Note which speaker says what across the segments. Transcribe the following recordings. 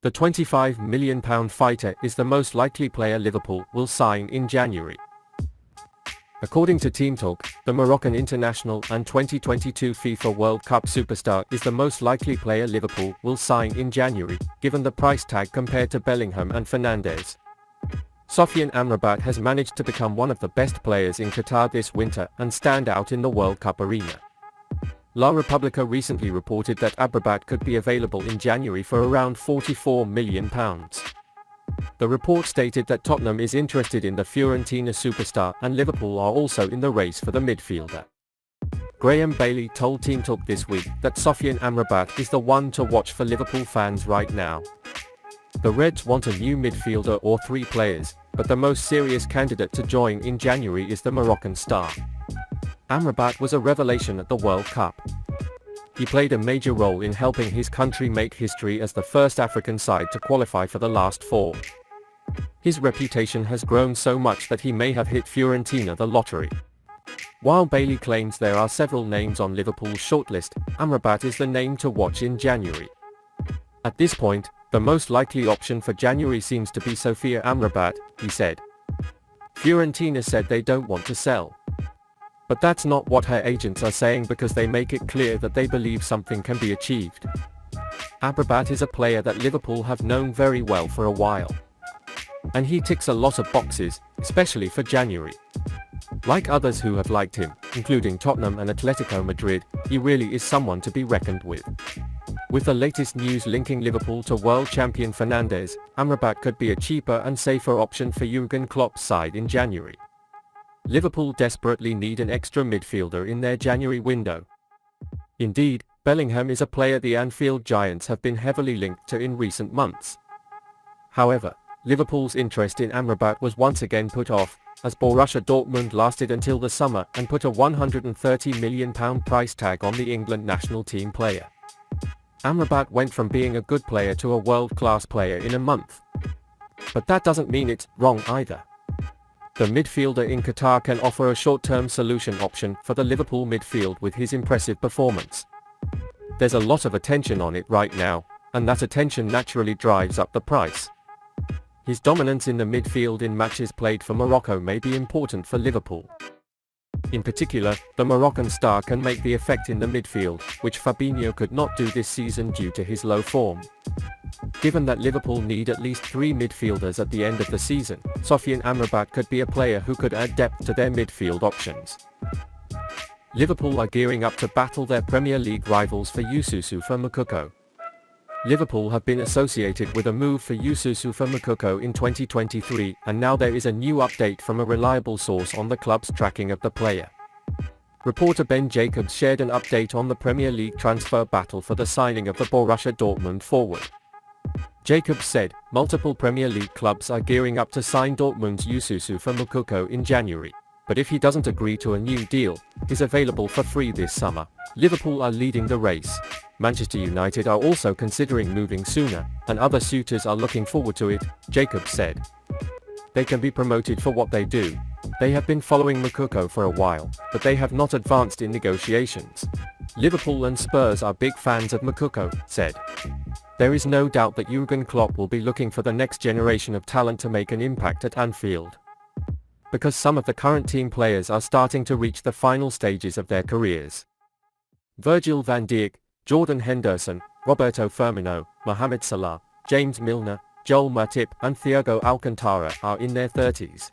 Speaker 1: The £25 million fighter is the most likely player Liverpool will sign in January. According to Team Talk, the Moroccan international and 2022 FIFA World Cup superstar is the most likely player Liverpool will sign in January, given the price tag compared to Bellingham and Fernandes. Sofyan Amrabat has managed to become one of the best players in Qatar this winter and stand out in the World Cup arena. La Repubblica recently reported that Amrabat could be available in January for around £44 million. The report stated that Tottenham is interested in the Fiorentina superstar and Liverpool are also in the race for the midfielder. Graham Bailey told Team Talk this week that Sofyan Amrabat is the one to watch for Liverpool fans right now. The Reds want a new midfielder or three players, but the most serious candidate to join in January is the Moroccan star. Amrabat was a revelation at the World Cup. He played a major role in helping his country make history as the first African side to qualify for the last four. His reputation has grown so much that he may have hit Fiorentina the lottery. While Bailey claims there are several names on Liverpool's shortlist, Amrabat is the name to watch in January. At this point, the most likely option for January seems to be Sofyan Amrabat, he said. Fiorentina said they don't want to sell. But that's not what her agents are saying because they make it clear that they believe something can be achieved. Amrabat is a player that Liverpool have known very well for a while. And he ticks a lot of boxes, especially for January. Like others who have liked him, including Tottenham and Atletico Madrid, he really is someone to be reckoned with. With the latest news linking Liverpool to world champion Fernandes, Amrabat could be a cheaper and safer option for Jürgen Klopp's side in January. Liverpool desperately need an extra midfielder in their January window. Indeed, Bellingham is a player the Anfield Giants have been heavily linked to in recent months. However, Liverpool's interest in Amrabat was once again put off, as Borussia Dortmund lasted until the summer and put a £130 million price tag on the England national team player. Amrabat went from being a good player to a world-class player in a month. But that doesn't mean it's wrong either. The midfielder in Qatar can offer a short-term solution option for the Liverpool midfield with his impressive performance. There's a lot of attention on it right now, and that attention naturally drives up the price. His dominance in the midfield in matches played for Morocco may be important for Liverpool. In particular, the Moroccan star can make the effect in the midfield, which Fabinho could not do this season due to his low form. Given that Liverpool need at least three midfielders at the end of the season, Sofyan Amrabat could be a player who could add depth to their midfield options. Liverpool are gearing up to battle their Premier League rivals for Youssoufa Moukoko. Liverpool have been associated with a move for Youssoufa Moukoko in 2023, and now there is a new update from a reliable source on the club's tracking of the player. Reporter Ben Jacobs shared an update on the Premier League transfer battle for the signing of the Borussia Dortmund forward. Jacobs said, multiple Premier League clubs are gearing up to sign Dortmund's Youssoufa Moukoko in January. But if he doesn't agree to a new deal, he's available for free this summer. Liverpool are leading the race. Manchester United are also considering moving sooner, and other suitors are looking forward to it, Jacobs said. They can be promoted for what they do. They have been following Moukoko for a while, but they have not advanced in negotiations. Liverpool and Spurs are big fans of Moukoko, said. There is no doubt that Jürgen Klopp will be looking for the next generation of talent to make an impact at Anfield. Because some of the current team players are starting to reach the final stages of their careers. Virgil van Dijk, Jordan Henderson, Roberto Firmino, Mohamed Salah, James Milner, Joel Matip and Thiago Alcantara are in their 30s.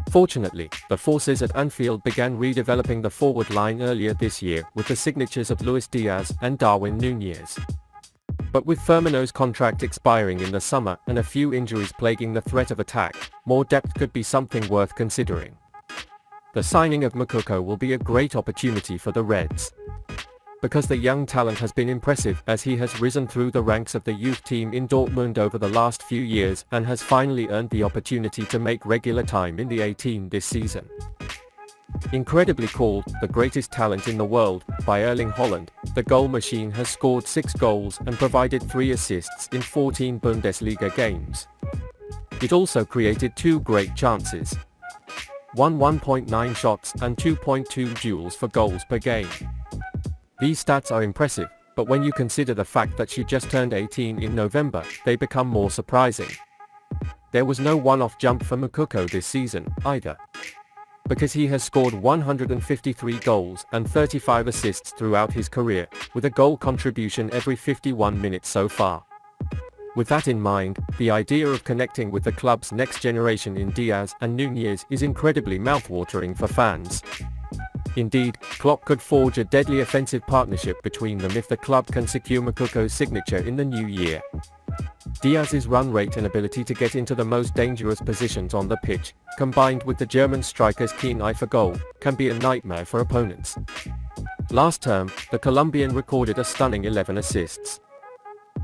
Speaker 1: Fortunately, the forces at Anfield began redeveloping the forward line earlier this year with the signatures of Luis Diaz and Darwin Nunez. But with Firmino's contract expiring in the summer and a few injuries plaguing the threat of attack, more depth could be something worth considering. The signing of Moukoko will be a great opportunity for the Reds. Because the young talent has been impressive as he has risen through the ranks of the youth team in Dortmund over the last few years and has finally earned the opportunity to make regular time in the A-team this season. Incredibly called the greatest talent in the world by Erling Haaland, the goal machine has scored 6 goals and provided 3 assists in 14 Bundesliga games. It also created 2 great chances. 1.9 shots and 2.2 duels for goals per game. These stats are impressive, but when you consider the fact that she just turned 18 in November, they become more surprising. There was no one-off jump for Moukoko this season, either, because he has scored 153 goals and 35 assists throughout his career, with a goal contribution every 51 minutes so far. With that in mind, the idea of connecting with the club's next generation in Diaz and Nunez is incredibly mouthwatering for fans. Indeed, Klopp could forge a deadly offensive partnership between them if the club can secure Moukoko's signature in the new year. Diaz's run rate and ability to get into the most dangerous positions on the pitch, combined with the German striker's keen eye for goal, can be a nightmare for opponents. Last term, the Colombian recorded a stunning 11 assists.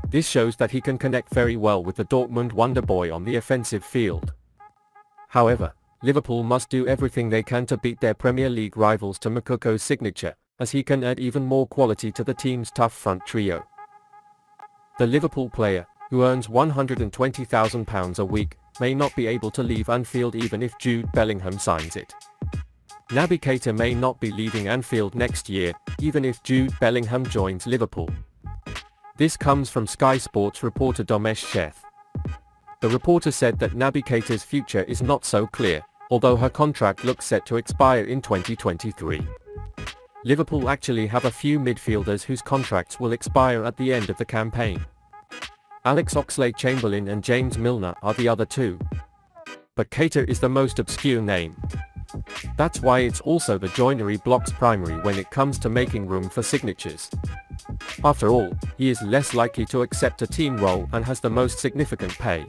Speaker 1: This shows that he can connect very well with the Dortmund wonder boy on the offensive field. However, Liverpool must do everything they can to beat their Premier League rivals to Moukoko's signature, as he can add even more quality to the team's tough front trio. The Liverpool player, who earns £120,000 a week, may not be able to leave Anfield even if Jude Bellingham signs it. Naby Keita may not be leaving Anfield next year, even if Jude Bellingham joins Liverpool. This comes from Sky Sports reporter Domesh Sheth. The reporter said that Naby Keita's future is not so clear, although her contract looks set to expire in 2023. Liverpool actually have a few midfielders whose contracts will expire at the end of the campaign. Alex Oxlade-Chamberlain and James Milner are the other two. But Keita is the most obscure name. That's why it's also the joinery block's primary when it comes to making room for signatures. After all, he is less likely to accept a team role and has the most significant pay.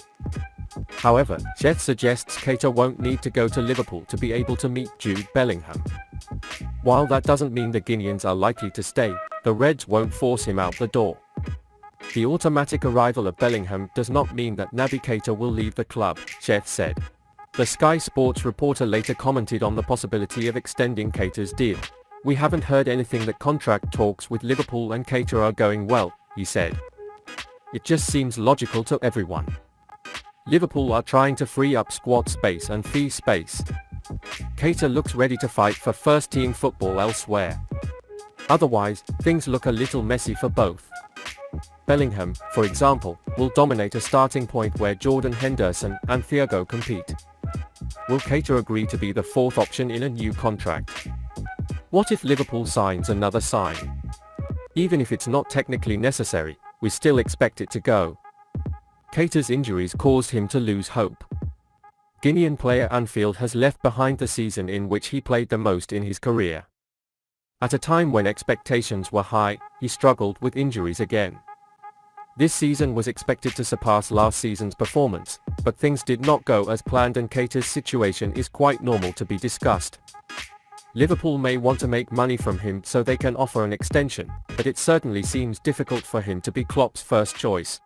Speaker 1: However, Sheth suggests Keita won't need to go to Liverpool to be able to meet Jude Bellingham. While that doesn't mean the Guineans are likely to stay, the Reds won't force him out the door. The automatic arrival of Bellingham does not mean that Naby Keita will leave the club, Sheth said. The Sky Sports reporter later commented on the possibility of extending Keita's deal. "We haven't heard anything that contract talks with Liverpool and Keita are going well," he said. "It just seems logical to everyone. Liverpool are trying to free up squad space and fee space. Keita looks ready to fight for first-team football elsewhere. Otherwise, things look a little messy for both. Bellingham, for example, will dominate a starting point where Jordan Henderson and Thiago compete. Will Keita agree to be the fourth option in a new contract? What if Liverpool signs another sign? Even if it's not technically necessary, we still expect it to go." Keita's injuries caused him to lose hope. Guinean player Anfield has left behind the season in which he played the most in his career. At a time when expectations were high, he struggled with injuries again. This season was expected to surpass last season's performance, but things did not go as planned and Keita's situation is quite normal to be discussed. Liverpool may want to make money from him so they can offer an extension, but it certainly seems difficult for him to be Klopp's first choice.